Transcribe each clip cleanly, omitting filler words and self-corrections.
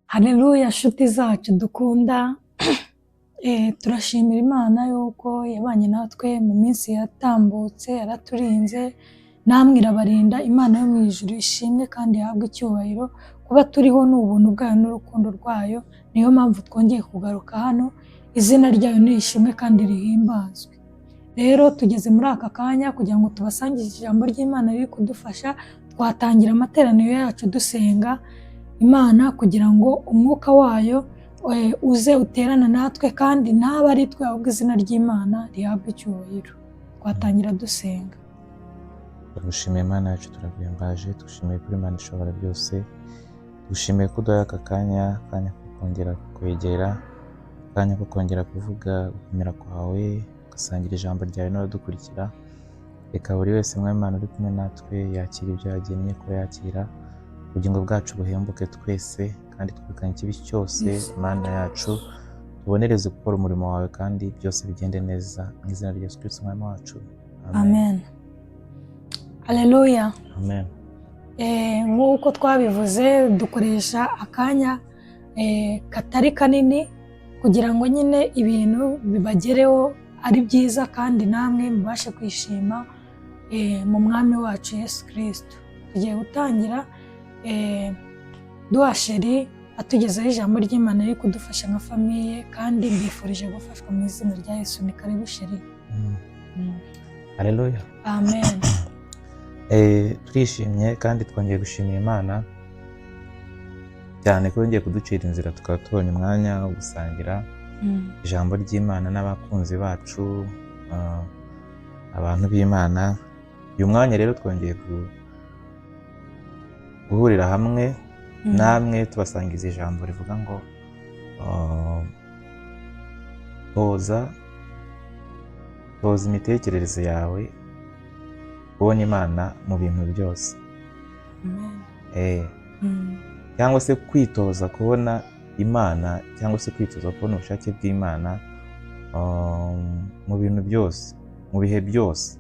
Haleluya nshuti zacu dukunda, turashimira Imana yuko yabanye natwe mu minsi yatambutse, yaraturinze, namwe irabarinda. Imana yo mu ijuru ishimwe kandi ihabwe icyubahiro. Kuba turiho ni ubuntu bwayo n'urukundo rwayo, niyo mpamvu twongeye kugaruka hano. Izina ryayo ni ishimwe kandi rihimbazwe. Rero tugeze muri aka kanya kugira ngo tubasangize ijambo ry'Imana riri kudufasha. Twatangira amateraniro yacu dusenga Imana kugira ngo umwuka wayo uze uterana natwe, kandi ntabe ari twe ahubwo izina ry'Imana rihabwe icyubahiro. Twatangira dusenga. Tugushimiye Imana yacu, turaguhimbaje, tugushimiye kuri Imana ishobora byose, tugushimiye ko uduhaye aka kanya ko kongera kwegera, akanya ko kongera kuvuga gukomera kwawe, ugasangira ijambo ryawe n'abadukurikira. Reka buri wese mwami Imana uri kumwe natwe yakira ibyo yagennye ko yakira, ubugingo bwacu buhembuke twese, kandi twirukanye ikibi cyose. Imana yacu tubonereze gukora umurimo wawe kandi byose bigende neza, mu izina rya Yesu Kristo umwami wacu, Amen. Haleluya. Amen. Nk'uko twabivuze, dukoresha akanya katari kanini kugira ngo nyine ibintu bibagereho ari byiza, kandi namwe mubashe kwishima mu mwami wacu Yesu Kristo. Tugiye gutangira duha Sheri atugezaho ijambo ry'Imana riri kudufasha nka famiye, kandi mbifurije gufashwa mu izina rya Yesu. Ni karibu Sheri. Haleluya. Amen. Turishimye kandi twongeye gushimira Imana cyane ko yongeye kuducira inzira, tukaba tubonye umwanya wo gusangira ijambo ry'Imana n'abakunzi bacu, abantu b'Imana. Uyu mwanya rero twongeye guhurira hamwe namwe tubasangiza ijambo rivuga ngo toza imitekerereze yawe ubona Imana mu bintu byose. Cyangwa se kwitoza kubona Imana, cyangwa se kwitoza kubona ubushake bw'Imana mu bintu byose, mu bihe byose.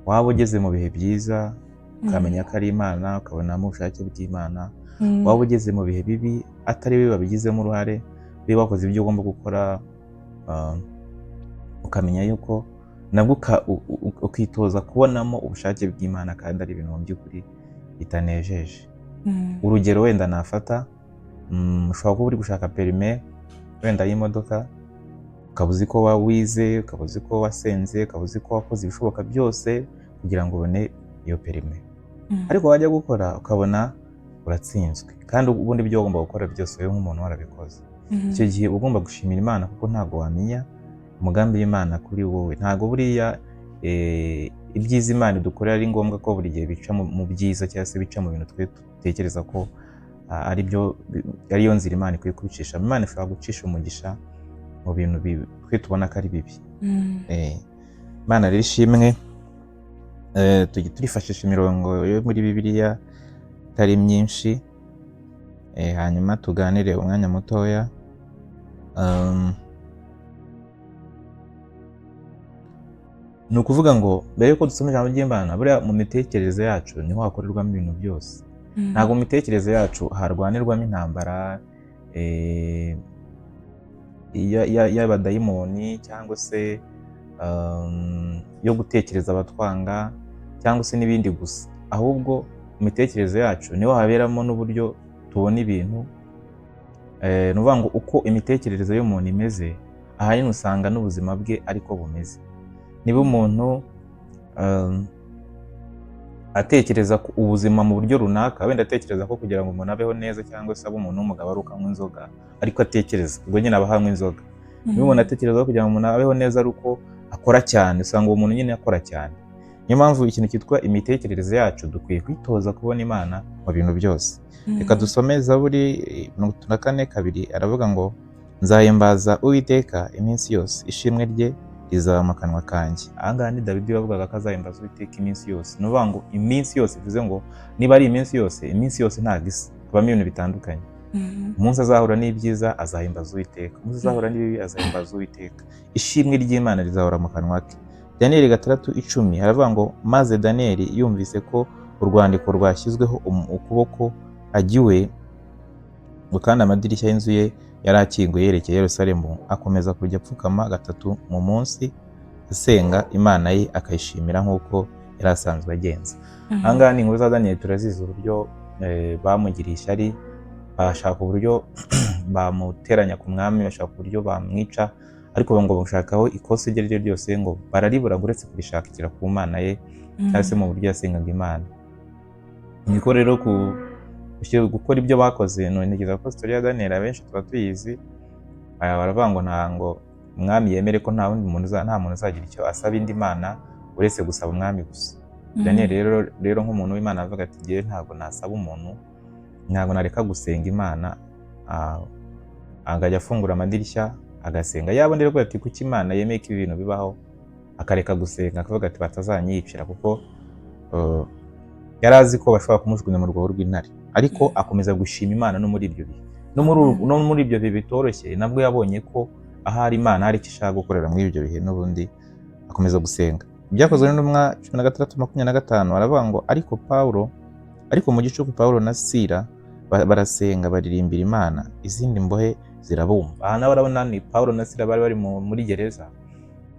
Waba ugeze mu bihe byiza ukamenya ko ari Imana, ukabonamo ubushake bw'Imana. Waba ugeze mu bihe bibi atari bibi wabigizemo uruhare, biba wakoze ibyo ugomba gukora, ukamenya yuko nabwo ukitoza kubonamo ubushake bw'Imana, kandi ari ibintu mu by'ukuri bitanejeje. Urugero wenda nafata, ushobora kuba uri gushaka perime wenda y'imodoka, ukaba uzi ko wize, ukaba uzi ko wasenze, ukaba uzi ko wakoze ibishoboka byose kugira ngo ubone iyo perime, ariko wajya gukora ukabona uratsinzwe, kandi ubundi ibyo ugomba gukora byose wowe nk'umuntu warabikoze. Icyo gihe ugomba gushimira Imana, kuko ntago wamenya umugambi w'Imana kuri wowe. Ntago buriya ibyiza Imana idukorera ari ngombwa ko buri gihe bica mu byiza, cyangwa se bica mu bintu twe dutekereza ko ariyo nzira Imana ikwiye kubicisha. Imana ishobora gucisha umugisha mu bintu twe tubona ko ari bibi. Imana rero ishimwe. Turifashisha imirongo yo muri Bibiliya itari myinshi, hanyuma tuganire umwanya mutoya. Ni ukuvuga ngo mbere yuko dusoma ijambo ry'Imana, buriya mu mitekerereze yacu niho hakorerwamo ibintu byose. Ntabwo mu mitekerereze yacu harwanirwamo intambara y'abadayimoni, cyangwa se yo gutekereza abatwanga, cyangwa se n'ibindi gusa. Ahubwo mu mitekerereze yacu niho haberamo n'uburyo tubona ibintu. Ni ukuvuga ngo uko imitekerereze y'umuntu imeze, ahanini usanga n'ubuzima bwe ariko bumeze. Niba umuntu atekereza ubuzima mu buryo runaka, wenda atekereza ko kugira ngo umuntu abeho neza, cyangwa se abe umuntu w'umugabo ari ukanywa inzoga, ariko atekereza ubwo nyine aba ahanywa inzoga. Niba umuntu atekereza ko kugira ngo umuntu abeho neza ari uko akora cyane, usanga uwo muntu nyine akora cyane. Niyo mpamvu ikintu cyitwa imitekerereze yacu dukwiye kwitoza kubona Imana mu bintu byose. Reka dusome Zaburi 44:2, aravuga ngo nzahimbaza Uwiteka iminsi yose, ishimwe rye rizaba mu kanwa kanjye. Ahangaha ni Dawidi wavugaga ko azahimbaza Uwiteka iminsi yose. Ni ukuvuga ngo iminsi yose bivuze ngo niba ari iminsi yose ntabwo isa, habamo ibintu bitandukanye. Umunsi azahura n'ibyiza azahimbaza Uwiteka, umunsi azahura n'ibibi azahimbaza Uwiteka. Ishimwe ry'Imana rizahora mu kanwa ke. Daniyeli 3:10 haravuga ngo maze Daniyeli yumvise ko urwandiko rwashyizweho ukuboko agiwe ngo kandi amadirishya y'inzu ye yari akinguye yerekeye Yerusalemu, akomeza kujya apfukama 3 mu munsi asenga Imana ye akayishimira nk'uko yari asanzwe agenza. Aha ngaha ni inkuru za Daniyeli turazizi uburyo bamugiriye ishyari, bashaka uburyo bamuteranya ku mwami, bashaka uburyo bamwica, ariko ngo bashakaho ikosa iryo ari ryo ryose ngo bararibura uretse kurishakira ku Mana ye cyangwa se mu buryo yasengaga Imana. Niko rero gukora ibyo bakoze. None ntekereza ko story ya Daniyeli abenshi tuba tuyizi, baravuga ngo ntango umwami yemere ko nta muntu uzagira icyo asaba indi mana uretse gusaba umwami gusa. Daniyeli rero nk'umuntu w'Imana avuga ati ngiye ntabwo nasaba umuntu, ntabwo nareka gusenga Imana, agajya afungura amadirishya agasenga. Yabona rero ati kuki Imana yemeye ko ibintu bibaho, akareka gusenga akavuga ati batazanyicira, kuko yari azi ko bashobora kumujugunya mu rwobo rw'intare, ariko akomeza gushima Imana no muri ibyo bihe, no muri ibyo bihe bitoroshye nabwo yabonye ko ahari Imana hari icyo ishaka gukorera muri ibyo bihe, n'ubundi akomeza gusenga. Ibyakozwe n'Intumwa 16:25 baravuga ngo ariko mu gicuku Pawulo na Sila barasenga baririmbira Imana, izindi mbohe zirabumva. Aha nawe urabona ni Pawulo na Sila bari muri gereza,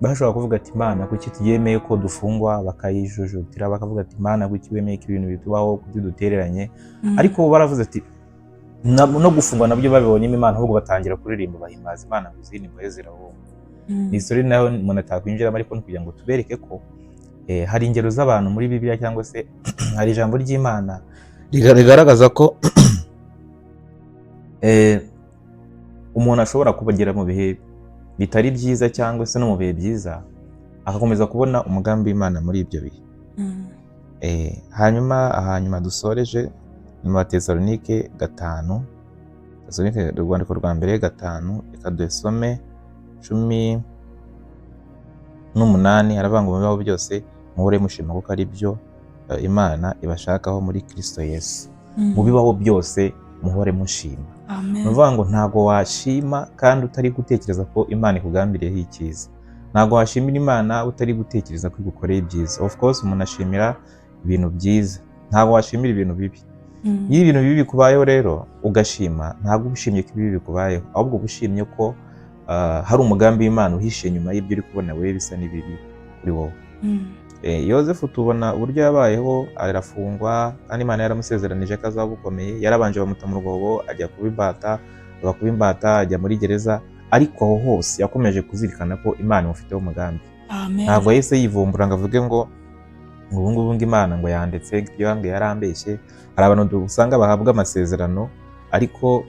bashobora kuvuga ati Imana kuki tuyemeye ko dufungwa, bakayijujutira bakavuga ati Imana kuki wemeye ko ibintu bitubaho, kuki dutereranye, ariko baravuze ati no gufungwa nabyo babibonyemo Imana, ahubwo batangira kuririmba bahimbaza Imana ngo izindi mbohe zirabumva. Ni story nayo umuntu atakwinjiramo, ariko no kugira ngo tubereke ko hari ingero z'abantu muri Bibiliya, cyangwa se hari ijambo ry'Imana rigaragaza ko umuntu ashobora kubagera mu bihe bitari byiza cyangwa se no mu bihe byiza agakomeza kubona umugambi w'Imana muri ibyo bihe. Hanyuma dusoreje mu Batesalonike 5, urwandiko rwa mbere 5, reka dusome 18, aravuga ngo mubibaho byose muhore mushima kuko ari byo Imana ibashakaho muri Kristo Yesu. Mubibaho byose muhore mushima. Nuvuga ngo ntago washima kandi utari gutekereza ko Imana ikugambiriyeho icyiza. Ntago washimira Imana utari gutekereza ko igukoreye ibyiza. Of course umuntu ashimira ibintu byiza, ntago washimira ibintu bibi. Iyo ibintu bibi bikubayeho rero ugashima, ntago ubishimye ko ibibi bikubayeho, ahubwo ubushimye ko hari umugambi w'Imana uhishe nyuma y'ibyo uri kubona wewe bisa n'ibibi kuri wowe. Yozefu tubona uburyo yabayeho, arafungwa kandi Imana yaramusezeranije ko azaba ukomeye. Yarabanje bamuta mu rwobo, ajya kuba imbata, ajya muri gereza, ariko aho hose yakomeje kuzirikana ko Imana imufiteho umugambi. Ntabwo yahise yivumbura ngo avuge ngo ubu ngubu ngo Imana ngo yandetse ibyo ngo yarambeshye. Hari abantu usanga bahabwa amasezerano, ariko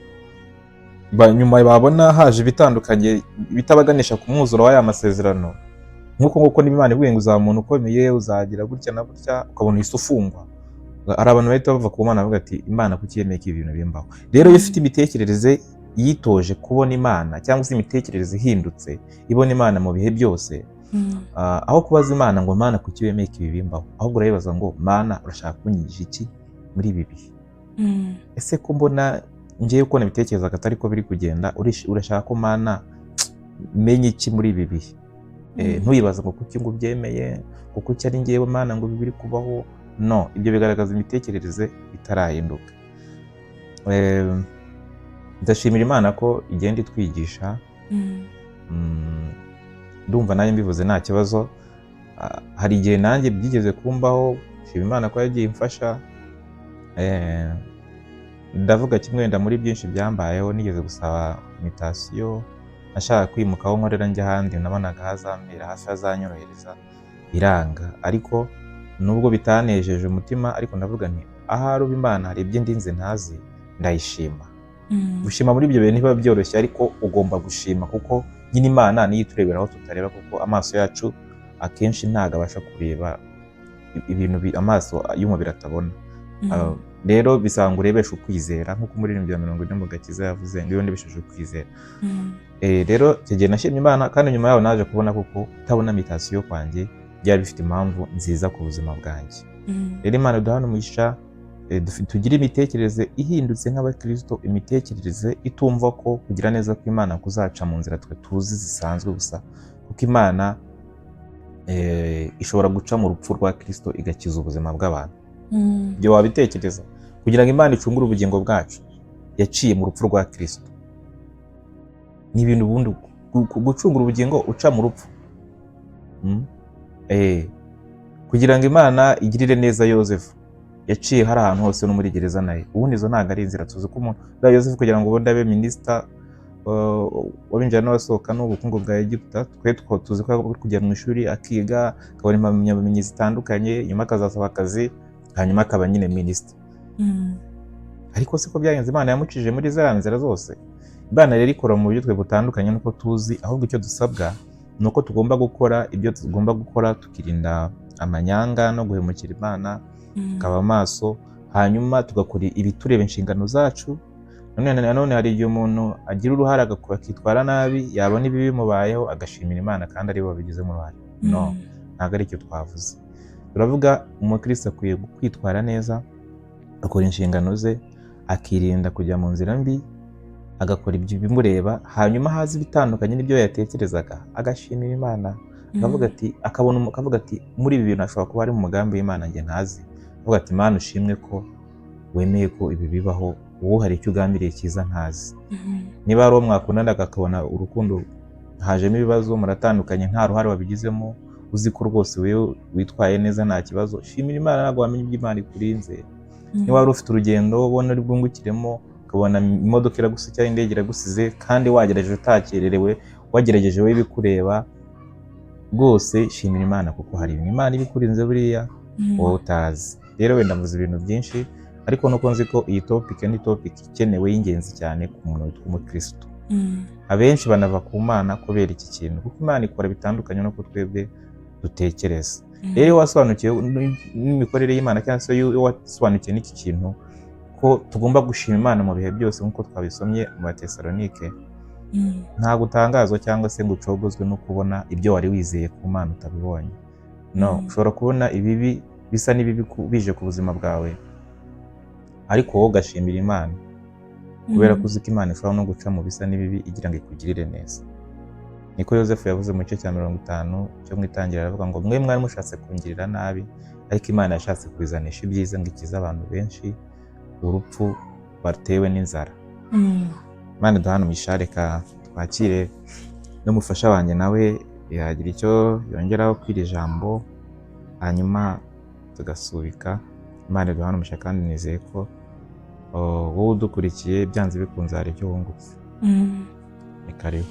nyuma babona haje ibitandukanye bitabaganisha ku mwuzuro w'aya masezerano, nk'uko n'Imana ivuga ngo uzaba umuntu ukomeye, uzagira gutya na gutya, ukabona uhise ufungwa. Hari abantu bahita bava ku Mana bavuga ati Imana kuki yemeye ko ibintu bimbaho. Rero iyo ufite imitekerereze yitoje kubona Imana, cyangwa se imitekerereze ihindutse ibona Imana mu bihe byose, aho kubaza Imana ngo Mana kuki wemeye ko ibi bimbaho, ahubwo urayibaza ngo Mana urashaka kunyigisha iki muri ibi bihe? Ese ko mbona ngiye uko nabitekerezaga atari ko biri kugenda, urashaka ko Mana menye iki muri ibi bihe? Ntuyibaza ngo kuki ngo ubyemeye, kuko ari ngewe Mana ngo biri kubaho. No, ibyo bigaragaza imitekerereze itarahinduka. Ndashimira Imana ko igenda itwigisha. Ndumva nanjye mbivuze nta kibazo. Hari igihe nanjye byigeze kumbaho, shima Imana ko yagiye imfasha. Ndavuga kimwe wenda muri byinshi byambayeho, nigeze gusaba invitation, nashaka kwimuka aho nkorera njya ahandi, nabonaga hazambera hafi hazanyorohereza, biranga. Ariko nubwo bitanejeje umutima, ariko ndavuga nti ahari uba Imana hari ibyo ndinze ntazi, ndayishima. Gushima muri ibyo bintu ntibiba byoroshye, ariko ugomba gushima kuko nyine Imana niyo iturebera aho tutareba, kuko amaso yacu akenshi ntago abasha kureba ibintu amaso y'umubiri atabona. Rero bisaba ngo urebeshe ukwizera, nk'uko muri 40 mu Gakiza yavuze ngo iyo ndebesheje ukwizera. Rero igihe nashimye Imana, kandi nyuma yaho naje kubona kuko utabona invitation kwanjye byari bifite impamvu nziza ku buzima bwanjye. Rero Imana duhana umugisha, tugira imitekerereze ihindutse nk'abakristo, imitekerereze itumva ko kugira neza ko Imana kuzaca mu nzira twe tuzi zisanzwe gusa, kuko Imana ishobora guca mu rupfu rwa Kristo igakiza ubuzima bw'abantu. Ibyo wabitekereza kugira ngo Imana icungure ubugingo bwacu, yaciye mu rupfu rwa Kristo. Ni ibintu ubundi gucungura ubugingo uca mu rupfu. Kugira ngo Imana igirire neza Yozefu, yaciye hari ahantu hose no muri gereza naye. Ubundi izo ntabwo ari inzira tuzi ko umuntu bwa Yozefu kugira ngo ubundi abe minisita w'abinjira n'abasohoka n'ubukungu bwa Egiputa, twe tuzi ko ari kujya mu ishuri akiga, akabona impamyabumenyi zitandukanye, nyuma akazasaba akazi, hanyuma akaba nyine minisita. Ariko siko byagenze, Imana yamucije muri za nzira zose. Imana rero ikora mu buryo twe butandukanye nuko tuzi, ahubwo icyo dusabwa ni uko tugomba gukora ibyo tugomba gukora, tukirinda amanyanga no guhemukira Imana, tukaba maso, hanyuma tugakora ibitureba inshingano zacu. None hari igihe umuntu agira uruhare akitwara nabi, yabona ibi bimubayeho agashimira Imana kandi ari bo babigizemo uruhare. No, ntabwo ari icyo twavuze. Turavuga umukristo akwiye kwitwara neza, akora inshingano ze, akirinda kujya mu nzira mbi, agakora ibyo bimureba, hanyuma haza ibitandukanye n'ibyo yatekerezaga agashimira Imana. Akavuga ati muri ibi bintu ashobora kuba ari mu mugambi w'Imana njye ntazi. Avuga ati Imana ushimwe ko wemeye ko ibi bibaho, wowe hari icyo ugambiriye cyiza ntazi. Niba ari uwo mwakundanaga akabona urukundo hajemo ibibazo, muratandukanye nta ruhare wabigizemo, uzi ko rwose wewe witwaye neza nta kibazo, shimira Imana, ntabwo wamenya ibyo Imana ikurinze. Niba wari ufite urugendo ubona uri bwungukiremo, ukabona imodoka iragusize cyangwa indege iragusize kandi wagerageje utakererewe, wagerageje wowe bikureba, rwose shimira Imana kuko hari ibintu Imana ibikurinze buriya wowe utazi. Rero wenda mvuze ibintu byinshi, ariko nuko nzi ko iyi topic ni topic ikenewe y'ingenzi cyane ku muntu witwa umukristo. Abenshi banava ku Mana kubera iki kintu, kuko Imana ikora bitandukanye no twebwe dutekereza. Rero wasobanukiwe n'imikorere y'Imana cyangwa se wasobanukiwe n'iki kintu ko tugomba gushima Imana mu bihe byose nk'uko twabisomye mu Batesalonike, nta gutangazwa cyangwa se ngo ucogozwe no kubona ibyo wari wizeye ku Mana utabibonye. No, ushobora kubona ibibi bisa n'ibibi bije ku buzima bwawe, ariko wowe ugashimira Imana kubera ko uzi ko Imana ishobora no guca mu bisa n'ibibi igira ngo ikugirire neza. Niko Yozefu yavuze mu gice cya 50 cyo mu Itangiriro, aravuga ngo mwe mwari mushatse kungirira nabi, ariko Imana yashatse kubizanisha ibyiza ngo ikize abantu benshi urupfu batewe n'inzara. Imana duhana umwishareka twakire n'umufasha wanjye nawe yagira icyo yongeraho kwiri jambo, hanyuma tugasubika. Imana duhana umusha kandi nizeye ko wowe udukurikiye byanze bikunze hari ibyo wungutse. Ni karibu.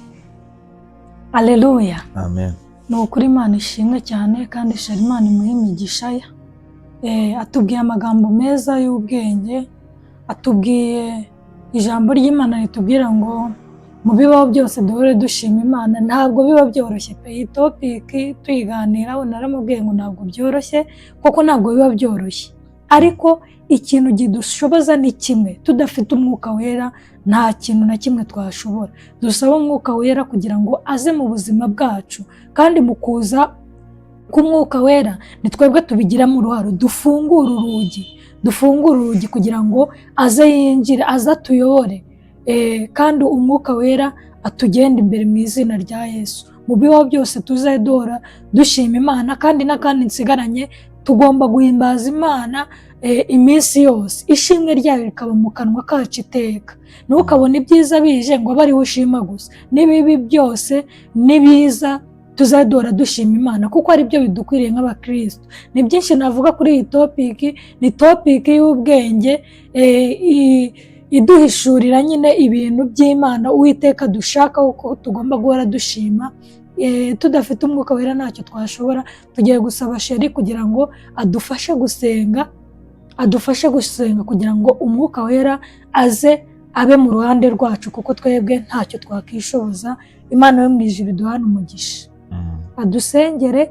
Aleluya. Amen. Ni ukuri Imana ishimwe cyane kandi ishara Imana imuhe imigisha ye. Atubwiye amagambo meza y'ubwenge, atubwiye ijambo ry'Imana ritubwira ngo mu bibaho byose duhore dushima Imana. Ntabwo biba byoroshye pe, iyi topic tuyiganiraho naramubwiye ngo ntabwo byoroshye, kuko ntabwo biba byoroshye, ariko ikintu gidushoboza ni kimwe, tudafite umwuka wera nta kintu na kimwe twashobora. Dusaba umwuka wera kugira ngo aze mu buzima bwacu, kandi mu kuza k'umwuka wera ni twebwe tubigiramo uruhare. Dufungure urugi kugira ngo aze yinjire, aze atuyobore, kandi umwuka wera atugenda imbere mu izina rya Yesu. Mu bibaho byose tuze duhora dushima Imana, kandi n'akandi nsigaranye tugomba guhimbaza Imana iminsi yose. Ishimwe ryayo rikaba mu kanwa kacu iteka. Ntukabone ibyiza bije ngo abe ariwe ushima gusa, n'ibibi byose nibiza tuzadora dushima Imana, kuko ari byo bidukwiriye nk'abakristo. Ni byinshi navuga kuri iyi topic, ni topic y'ubwenge iduhishurira nyine ibintu by'Imana Uwiteka dushaka uko tugomba guhora dushima. Tudafite umwuka wera ntacyo twashobora. Tugiye gusaba Sheri kugira ngo adufashe gusenga kugira ngo umwuka wera aze abe mu ruhande rwacu, kuko twebwe ntacyo twakishoboza. Imana yo mu ijuru iduhane umugisha, adusengere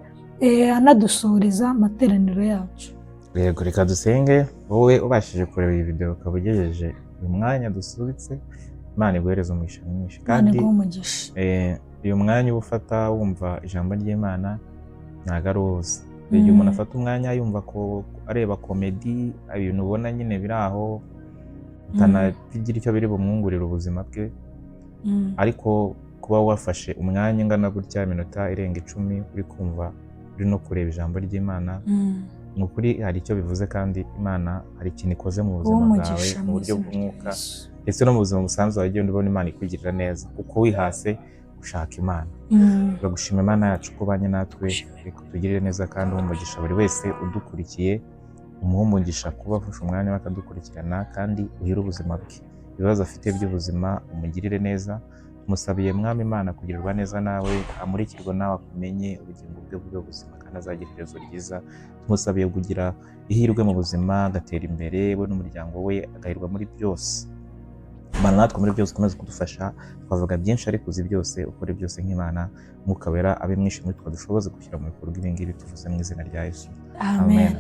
anadusoreza amateraniro yacu. Yego, reka dusenge. Wowe ubashije kureba iyi video ukaba ugejeje uyu mwanya dusubitse, Imana iguhereze umugisha mwinshi, kandi uyu mwanya uba ufata wumva ijambo ry'Imana ntabwo ari wose. Igihe umuntu afata umwanya yumva ko areba komedi, ibintu ubona nyine biri aho utanagira icyo biri bumwungurira ubuzima bwe, ariko kuba wafashe umwanya ungana gutya iminota irenga 10 uri kumva uri no kureba ijambo ry'Imana, ni ukuri hari icyo bivuze, kandi Imana hari ikintu ikoze mu buzima bwawe mu buryo bw'umwuka. ndetse no mu buzima busanzwe wagiye ubona Imana ikugirira neza uko wihase gushaka Imana. Turagushima Imana yacu ko ubanye natwe, reka utugirire neza kandi umugisha buri wese udukurikiye, umuhe umugisha kuba afashe umwanya bakadukurikirana kandi uhire ubuzima bwe. Ibibazo afite by'ubuzima umugirire neza, tumusabiye Mwami Imana kugirirwa neza nawe, amurikirwa nawe akumenye ubugingo bwe bw'ubuzima kandi azagira iherezo ryiza. Tumusabiye kugira ihirwe mu buzima, agatera imbere we n'umuryango we, agahirwa muri byose. Imana natwe muri byose ukomeze kudufasha, twavuga byinshi ariko uzi byose, ukora byose nk'Imana. Mwuka Wera abe mwinshi muri twe dushoboze gushyira mu bikorwa ibi ngibi tuvuze mu izina rya Yesu. Amen.